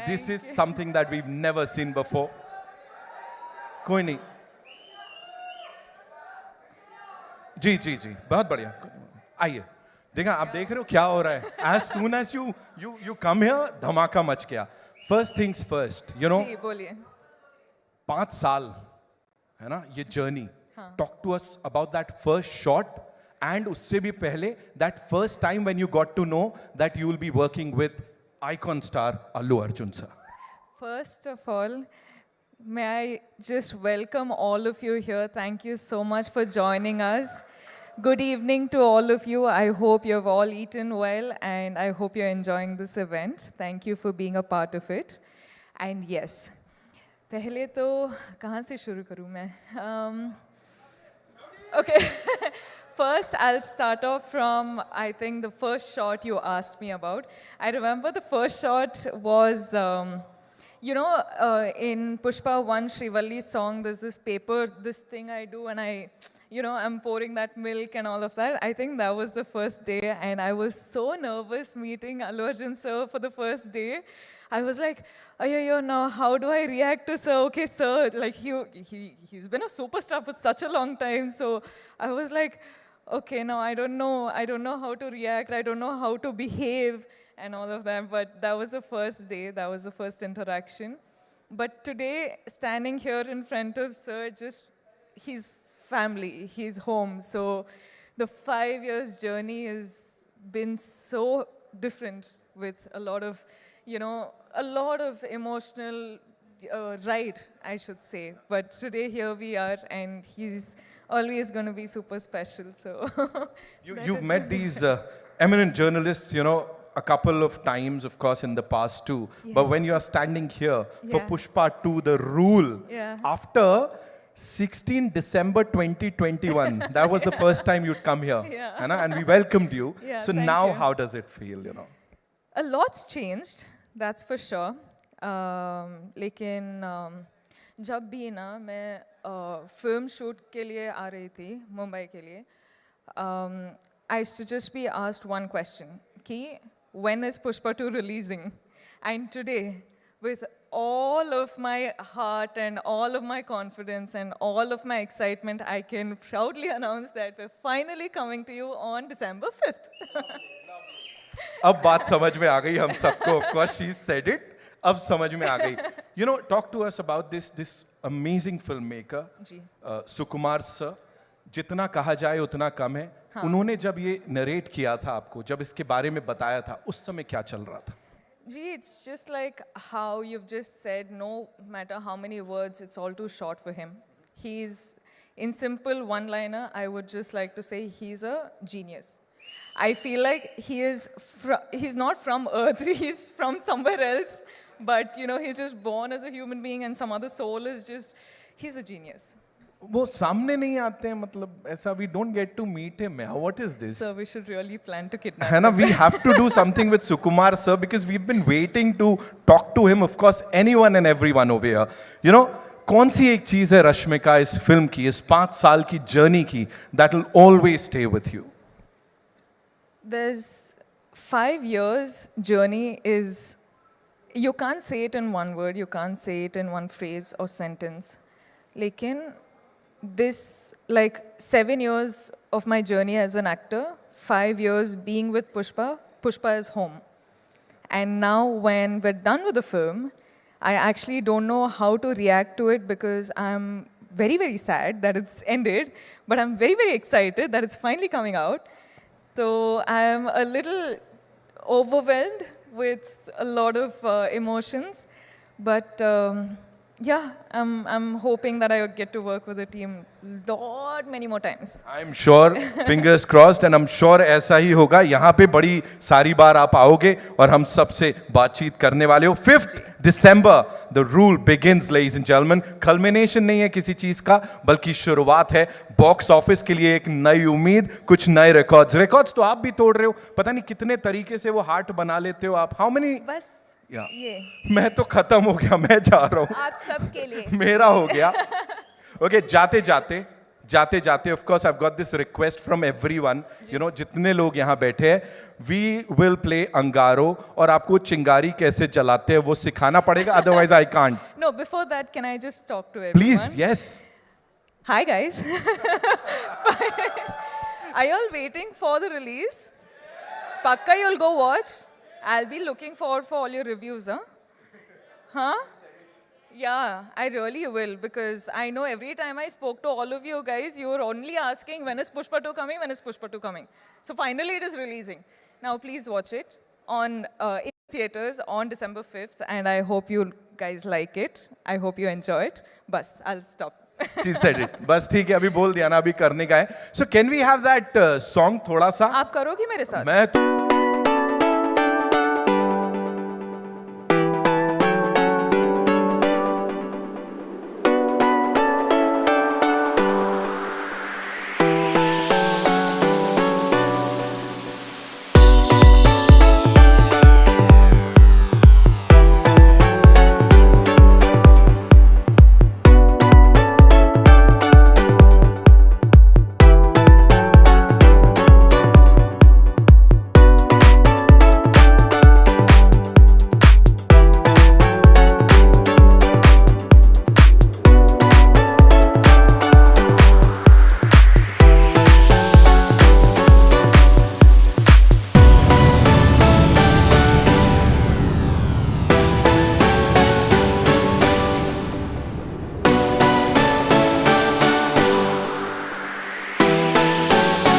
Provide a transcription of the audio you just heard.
This is something that we've never seen before. कोई नहीं. जी जी जी, बहुत बढ़िया. आइए. देखा, आप देख रहे हो क्या हो रहा है. As soon as you come here, धमाका मच गया. First things first, you know. जी बोलिए. 5 साल है ना ये journey. Talk to us about that first shot and उससे भी पहले that first time when you got to know that you will be working with icon star Allu Arjun sir. First of all, may I just welcome all of you here. Thank you so much for joining us. Good evening to all of you. I hope you've all eaten well and I hope you're enjoying this event. Thank you for being a part of it. And yes, पहले तो कहाँ से शुरू करूँ मैं? Okay. First, I'll start off from, I think, the first shot you asked me about. I remember the first shot was, in Pushpa 1, Srivalli's song, there's this paper, this thing I do, and I'm pouring that milk and all of that. I think that was the first day, and I was so nervous meeting Allu Arjun sir for the first day. I was like, yo, now how do I react to sir? Okay, sir, like he's been a superstar for such a long time, so I was like, okay, now I don't know how to react, I don't know how to behave and all of that, but that was the first day, that was the first interaction. But today, standing here in front of sir, just his family, his home, so the 5 years journey has been so different with a lot of emotional ride, I should say. But today here we are, and he's always going to be super special. So You've met these eminent journalists, a couple of times, of course, in the past too. Yes. But when you are standing here for Yeah. Pushpa 2, The Rule, Yeah. after 16 December 2021, that was the first time you'd come here. Yeah. And we welcomed you. Yeah, So thank now you. how does it feel, A lot's changed, that's for sure. लेकिन जब भी ना मैं film shoot के लिए आ रही थी मुंबई के लिए, I used to just be asked one question, कि when is Pushpa 2 releasing? And today, with all of my heart and all of my confidence and all of my excitement, I can proudly announce that we're finally coming to you on December 5th. अब बात समझ में आ गई हम सबको. Of course, she said it. अब समझ में आ गई. Talk to us about this amazing filmmaker, G. Sukumar sir. जितना कहा जाए उतना कम है. उन्होंने जब ये नरेट किया था आपको, जब इसके बारे में बताया था, उस समय क्या चल रहा था? Gee, it's just like how you've just said, no matter how many words, it's all too short for him. He's, in simple one-liner, I would just like to say he's a genius. I feel like he's not from Earth, he's from somewhere else, but he's just born as a human being and some other soul is just, he's a genius. वो सामने नहीं आते हैं, मतलब ऐसा we don't get to meet him. What is this? So we should really plan to kidnap है ना, him. we have to do something with Sukumar sir because we've been waiting to talk to him. Of course, anyone and everyone over here. कौन सी एक चीज है रश्मिका इस film की, इस 5 साल की जर्नी की, that will always stay with you? There's 5 years journey is, you can't say it in one word, you can't say it in one phrase or sentence. Lekin, this, like 7 years of my journey as an actor, 5 years being with Pushpa, Pushpa is home. And now when we're done with the film, I actually don't know how to react to it because I'm very, very sad that it's ended, but I'm very, very excited that it's finally coming out. So I'm a little overwhelmed with a lot of emotions, but yeah, I'm hoping that I get to work with the team many more times. I'm sure, fingers crossed, and I'm sure ऐसा ही होगा. यहाँ पे बड़ी सारी बार आप आओगे और हम सबसे बातचीत करने वाले हो. 5th December, the rule begins, ladies and gentlemen. Culmination नहीं है किसी चीज का, बल्कि शुरुआत है. बॉक्स ऑफिस के लिए एक नई उम्मीद, कुछ नए रिकॉर्ड्स तो आप भी तोड़ रहे हो. पता नहीं कितने तरीके से वो हार्ट बना लेते हो आप. How many? बस ये मैं तो खत्म हो गया, मैं जा रहा हूँ. आप सब के लिए. मेरा हो गया. ओके, जाते जाते जाते जाते of course I have got this request from everyone, you know, जितने लोग यहाँ बैठे हैं, वी विल प्ले अंगारो, और आपको चिंगारी कैसे जलाते हैं वो सिखाना पड़ेगा, otherwise I can't. No, before that, can I just talk to everyone? Please, yes. Hi guys. Are you all waiting for the release? Pakka you'll go watch. I'll be looking forward for all your reviews, huh? Huh? Yeah, I really will, because I know every time I spoke to all of you guys, you were only asking when is Pushpa 2 coming, when is Pushpa 2 coming. So finally it is releasing. Now please watch it on in theaters on December 5th, and I hope you guys like it. I hope you enjoy it. Bas, I'll stop. She said it. बस ठीक है, अभी बोल दिया ना, अभी करने का है. So can we have that song थोड़ा सा? आप करोगी मेरे साथ? मैं